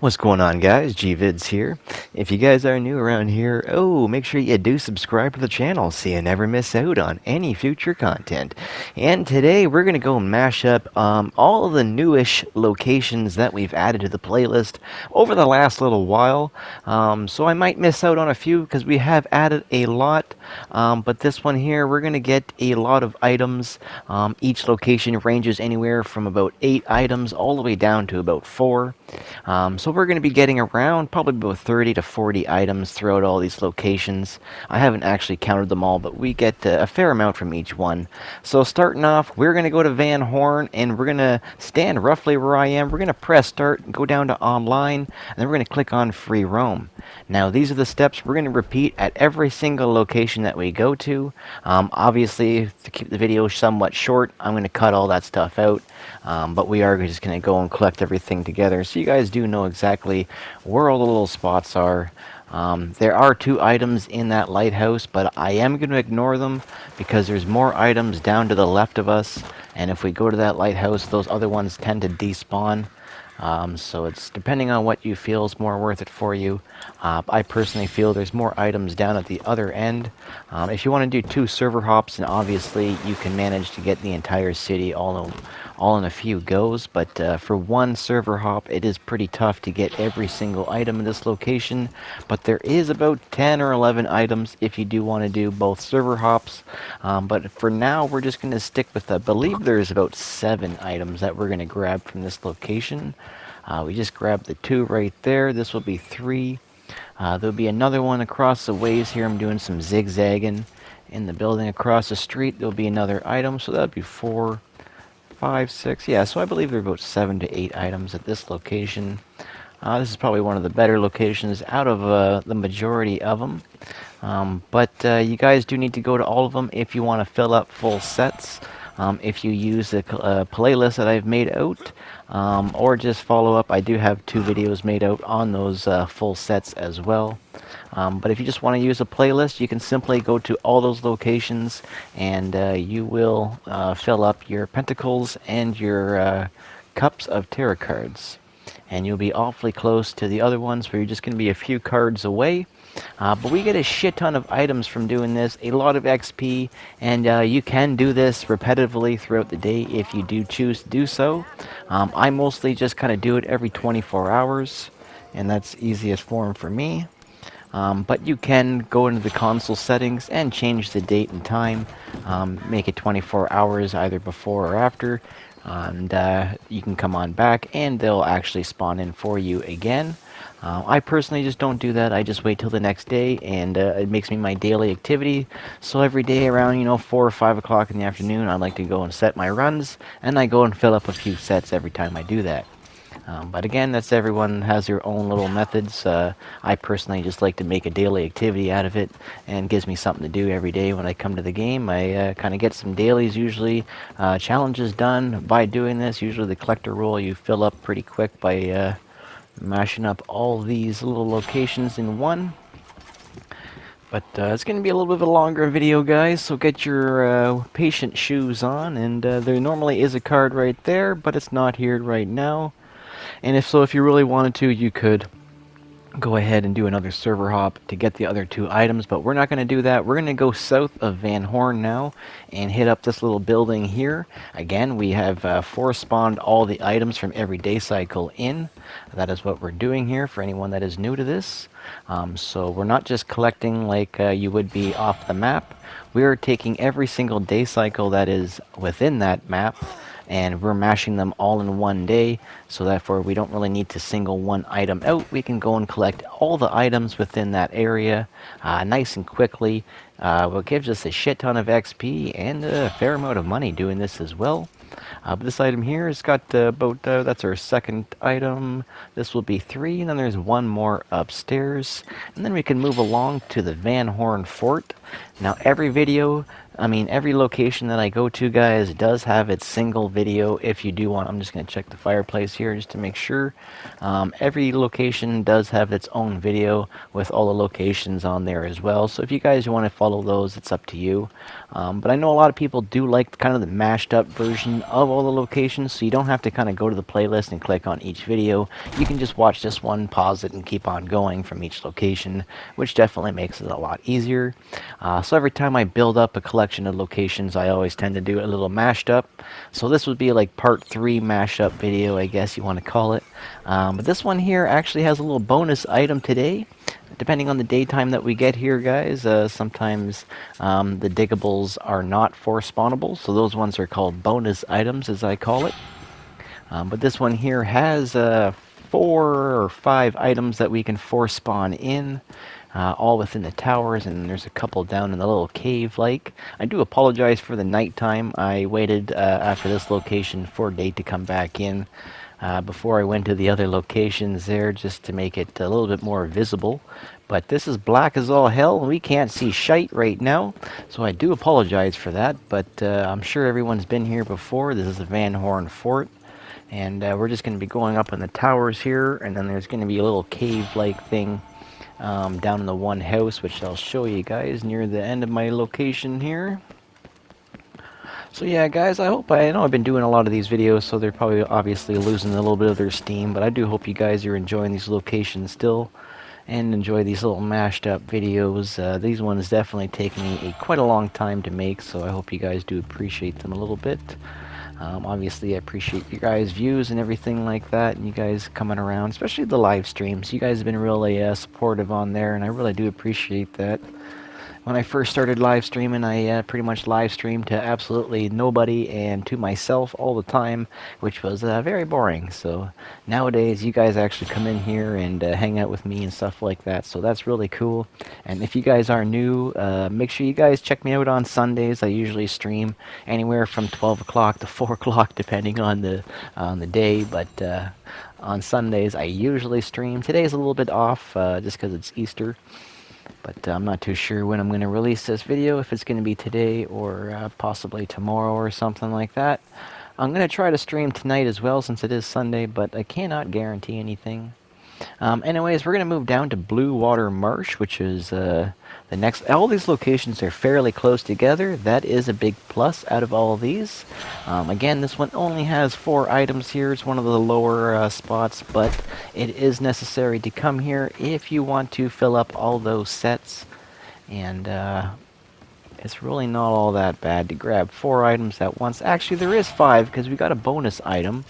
What's going on, guys? Gvids here. If you guys are new around here, make sure you do subscribe to the channel so you never miss out on any future content. And today we're going to go mash up all of the newish locations that we've added to the playlist over the last little while. So I might miss out on a few because we have added a lot. But this one here, we're going to get a lot of items. Each location ranges anywhere from about 8 items all the way down to about 4. So we're going to be getting around probably about 30 to 40 items throughout all these locations. I haven't actually counted them all, but we get a fair amount from each one. So starting off, we're going to go to Van Horn, and we're going to stand roughly where I am. We're going to press start, go down to online, and then we're going to click on free roam. Now these are the steps we're going to repeat at every single location that we go to. Obviously, to keep the video somewhat short, I'm going to cut all that stuff out. But we are just going to go and collect everything together so you guys do know exactly where all the little spots are. There are 2 items in that lighthouse, but I am going to ignore them because there's more items down to the left of us, and if we go to that lighthouse, those other ones tend to despawn. So it's depending on what you feel is more worth it for you. I personally feel there's more items down at the other end. If you want to do 2 server hops, then obviously you can manage to get the entire city all in a few goes, but for 1 server hop it is pretty tough to get every single item in this location. But there is about 10 or 11 items if you do want to do both server hops. But for now we're just going to stick with, I believe there's about 7 items that we're going to grab from this location. We just grabbed the 2 right there. This will be 3. There'll be another one across the ways here. I'm doing some zigzagging. In the building across the street there'll be another item, so that'll be 4, 5, 6. Yeah, so I believe there are about 7 to 8 items at this location. This is probably one of the better locations out of the majority of them. But you guys do need to go to all of them if you want to fill up full sets. If you use the playlist that I've made out, or just follow up, I do have 2 videos made out on those full sets as well. But if you just want to use a playlist, you can simply go to all those locations and you will fill up your pentacles and your cups of tarot cards. And you'll be awfully close to the other ones where you're just going to be a few cards away. But we get a shit ton of items from doing this, a lot of XP, and you can do this repetitively throughout the day if you do choose to do so. I mostly just kind of do it every 24 hours, and that's easiest form for me. But you can go into the console settings and change the date and time, make it 24 hours either before or after, and you can come on back and they'll actually spawn in for you again. I personally just don't do that. I just wait till the next day, and it makes me my daily activity. So every day around 4 or 5 o'clock in the afternoon, I like to go and set my runs, and I go and fill up a few sets every time I do that. But again, that's everyone has their own little methods. I personally just like to make a daily activity out of it, and it gives me something to do every day when I come to the game. I kind of get some dailies usually, challenges done by doing this. Usually the collector role you fill up pretty quick by mashing up all these little locations in one. But it's going to be a little bit of a longer video, guys, so get your patient shoes on. And there normally is a card right there, but it's not here right now. And if you really wanted to, you could go ahead and do another server hop to get the other 2 items, but we're not going to do that. We're going to go south of Van Horn now and hit up this little building here. Again, we have force spawned all the items from every day cycle in. That is what we're doing here for anyone that is new to this. So we're not just collecting like you would be off the map. We're taking every single day cycle that is within that map, and we're mashing them all in one day, so therefore we don't really need to single one item out. We can go and collect all the items within that area nice and quickly, what gives us a shit ton of XP and a fair amount of money doing this as well. But this item here has got that's our second item. This will be 3, and then there's 1 more upstairs. And then we can move along to the Van Horn Fort. Now every location that I go to, guys, does have its single video. If you do want, I'm just going to check the fireplace here just to make sure. Every location does have its own video with all the locations on there as well. So if you guys want to follow those, it's up to you. But I know a lot of people do like kind of the mashed up version of of all the locations, so you don't have to kind of go to the playlist and click on each video. You can just watch this one, pause it, and keep on going from each location, which definitely makes it a lot easier. So every time I build up a collection of locations, I always tend to do a little mashed up. So this would be like part 3 mashup video, I guess you want to call it. But this one here actually has a little bonus item today. Depending on the daytime that we get here, guys, sometimes the diggables are not force spawnable, so those ones are called bonus items, as I call it. But this one here has 4 or 5 items that we can force spawn in, all within the towers, and there's a couple down in the little cave-like. I do apologize for the nighttime. I waited after this location for day to come back in before I went to the other locations there, just to make it a little bit more visible. But this is black as all hell, and we can't see shite right now, so I do apologize for that. But I'm sure everyone's been here before. This is the Van Horn Fort, and we're just going to be going up in the towers here, and then there's going to be a little cave-like thing down in the one house, which I'll show you guys near the end of my location here. So yeah, guys, I know I've been doing a lot of these videos, so they're probably obviously losing a little bit of their steam, but I do hope you guys are enjoying these locations still, and enjoy these little mashed up videos. These ones definitely take me quite a long time to make, so I hope you guys do appreciate them a little bit. Obviously, I appreciate you guys' views and everything like that, and you guys coming around, especially the live streams. You guys have been really supportive on there, and I really do appreciate that. When I first started live streaming, I pretty much live streamed to absolutely nobody and to myself all the time, which was very boring. So nowadays, you guys actually come in here and hang out with me and stuff like that. So that's really cool. And if you guys are new, make sure you guys check me out on Sundays. I usually stream anywhere from 12 o'clock to 4 o'clock, depending on the day. But on Sundays, I usually stream. Today's a little bit off just because it's Easter. But I'm not too sure when I'm going to release this video, if it's going to be today or possibly tomorrow or something like that. I'm going to try to stream tonight as well, since it is Sunday, but I cannot guarantee anything. Anyways, we're going to move down to Blue Water Marsh, which is the next. All these locations are fairly close together. That is a big plus out of all of these. Again, this one only has 4 items here. It's one of the lower spots, but it is necessary to come here if you want to fill up all those sets. And it's really not all that bad to grab 4 items at once. Actually, there is 5, because we got a bonus item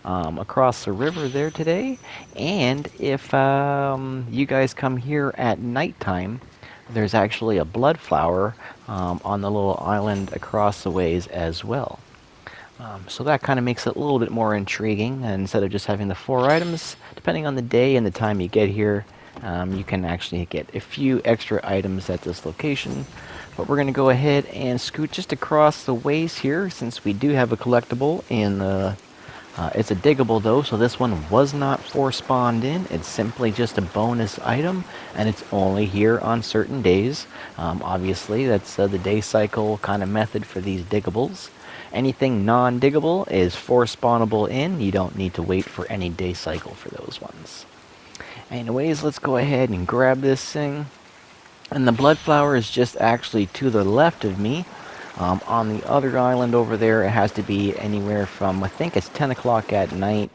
across the river there today. And if you guys come here at nighttime, there's actually a blood flower on the little island across the ways as well. So that kind of makes it a little bit more intriguing. And instead of just having the 4 items, depending on the day and the time you get here, you can actually get a few extra items at this location. But we're going to go ahead and scoot just across the ways here, since we do have a collectible in the it's a diggable though, so this one was not force spawned in. It's simply just a bonus item, and it's only here on certain days. Obviously, that's the day cycle kind of method for these diggables. Anything non-diggable is force spawnable in. You don't need to wait for any day cycle for those ones. Anyways, let's go ahead and grab this thing. And the blood flower is just actually to the left of me. On the other island over there, it has to be anywhere from, I think it's 10 o'clock at night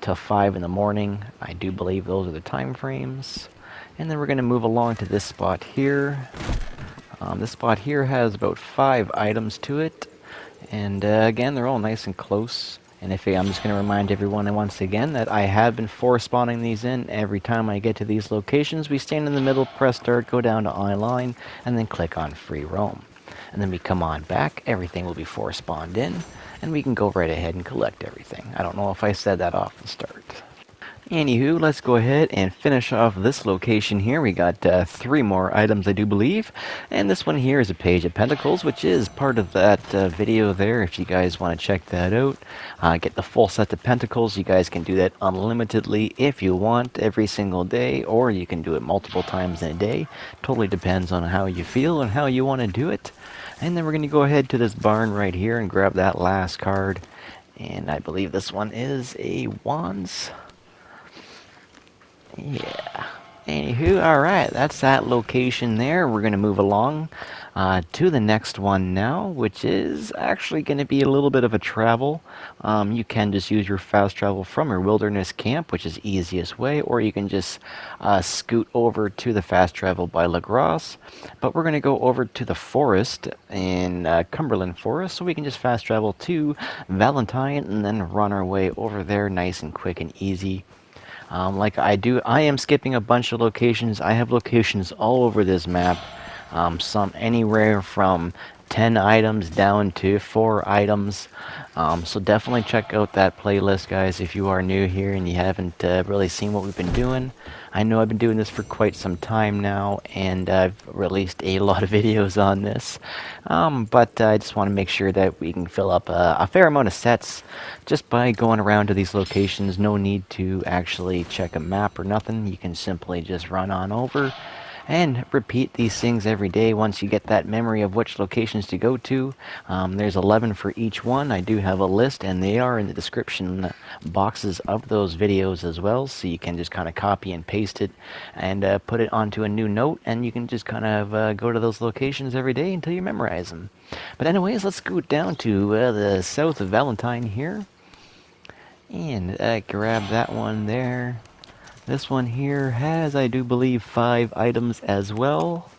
till 5 in the morning. I do believe those are the time frames. And then we're going to move along to this spot here. This spot here has about 5 items to it. And again, they're all nice and close. And I'm just going to remind everyone once again that I have been force spawning these in. Every time I get to these locations, we stand in the middle, press start, go down to online, and then click on free roam. And then we come on back, everything will be force spawned in, and we can go right ahead and collect everything. I don't know if I said that off the start. Anywho, let's go ahead and finish off this location here. We got 3 more items, I do believe. And this one here is a Page of Pentacles, which is part of that video there. If you guys want to check that out, get the full set of Pentacles. You guys can do that unlimitedly if you want, every single day, or you can do it multiple times in a day. Totally depends on how you feel and how you want to do it. And then we're going to go ahead to this barn right here and grab that last card. And I believe this one is a Wands. Yeah. Anywho, alright, that's that location there. We're going to move along. to the next one now, which is actually going to be a little bit of a travel. You can just use your fast travel from your wilderness camp, which is the easiest way, or you can just scoot over to the fast travel by Lagros. But we're going to go over to the forest in Cumberland Forest, so we can just fast travel to Valentine and then run our way over there nice and quick and easy. Like I am skipping a bunch of locations. I have locations all over this map. Some anywhere from 10 items down to 4 items. So definitely check out that playlist, guys, if you are new here and you haven't really seen what we've been doing. I know I've been doing this for quite some time now, and I've released a lot of videos on this. But I just want to make sure that we can fill up a fair amount of sets just by going around to these locations. No need to actually check a map or nothing. You can simply just run on over and repeat these things every day once you get that memory of which locations to go to. There's 11 for each one. I do have a list, and they are in the description boxes of those videos as well, so you can just kind of copy and paste it and put it onto a new note, and you can just kind of go to those locations every day until you memorize them. But anyways, let's go down to the south of Valentine here and grab that one there. This one here has, I do believe, 5 items as well.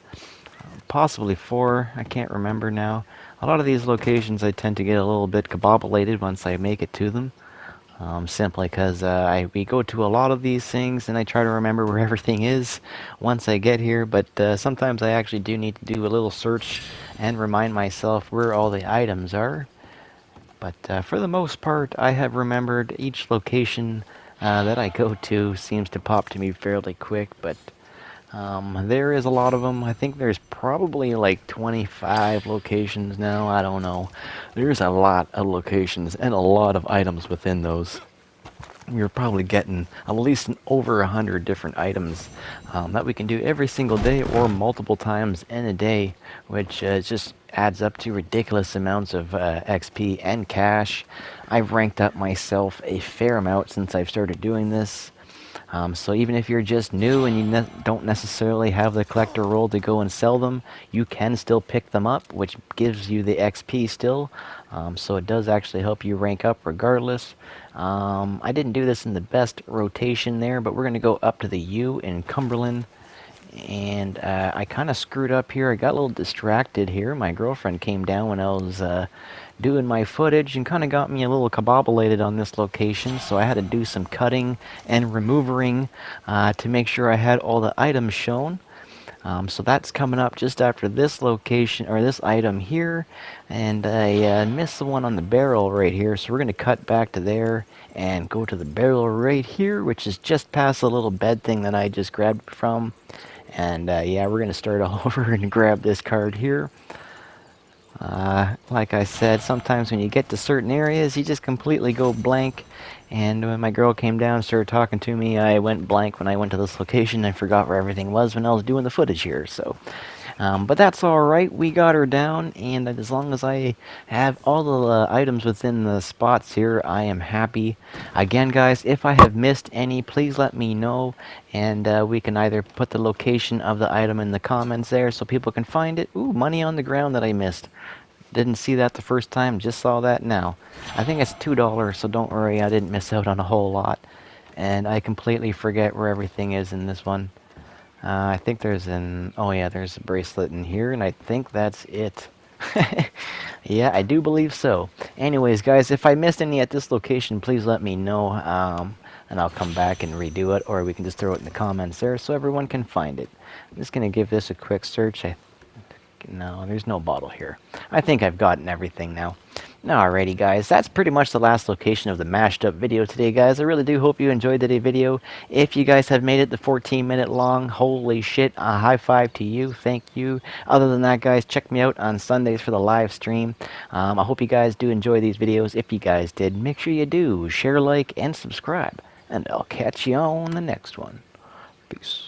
Possibly 4, I can't remember now. A lot of these locations I tend to get a little bit kabobulated once I make it to them. Simply because we go to a lot of these things and I try to remember where everything is once I get here. But sometimes I actually do need to do a little search and remind myself where all the items are. But for the most part, I have remembered each location that I go to seems to pop to me fairly quick, but there is a lot of them. I think there's probably like 25 locations now. I don't know. There's a lot of locations and a lot of items within those. You're probably getting at least over 100 different items that we can do every single day or multiple times in a day, which just adds up to ridiculous amounts of XP and cash. I've ranked up myself a fair amount since I've started doing this. So even if you're just new and you don't necessarily have the collector roll to go and sell them, you can still pick them up, which gives you the XP still. So it does actually help you rank up regardless. I didn't do this in the best rotation there, but we're going to go up to the U in Cumberland. And I kind of screwed up here. I got a little distracted here. My girlfriend came down when I was doing my footage and kind of got me a little kabobulated on this location, so I had to do some cutting and removing to make sure I had all the items shown. So that's coming up just after this location, or this item here, and I missed the one on the barrel right here, so we're going to cut back to there and go to the barrel right here, which is just past the little bed thing that I just grabbed from. And yeah, we're going to start all over and grab this card here. Like I said, sometimes when you get to certain areas, you just completely go blank. And when my girl came down and started talking to me, I went blank when I went to this location. I forgot where everything was when I was doing the footage here. So, but that's alright. We got her down, and as long as I have all the items within the spots here, I am happy. Again, guys, if I have missed any, please let me know, and we can either put the location of the item in the comments there so people can find it. Ooh, money on the ground that I missed. Didn't see that the first time, just saw that now. I think it's $2, so don't worry, I didn't miss out on a whole lot. And I completely forget where everything is in this one. I think there's oh yeah, there's a bracelet in here, and I think that's it. Yeah, I do believe so. Anyways, guys, if I missed any at this location, please let me know, and I'll come back and redo it, or we can just throw it in the comments there so everyone can find it. I'm just going to give this a quick search. No, there's no bottle here. I think I've gotten everything now. Alrighty, guys, that's pretty much the last location of the mashed up video today, guys. I really do hope you enjoyed today's video. If you guys have made it the 14-minute long, holy shit, a high five to you. Thank you. Other than that, guys, check me out on Sundays for the live stream. I hope you guys do enjoy these videos. If you guys did, make sure you do share, like, and subscribe. And I'll catch you on the next one. Peace.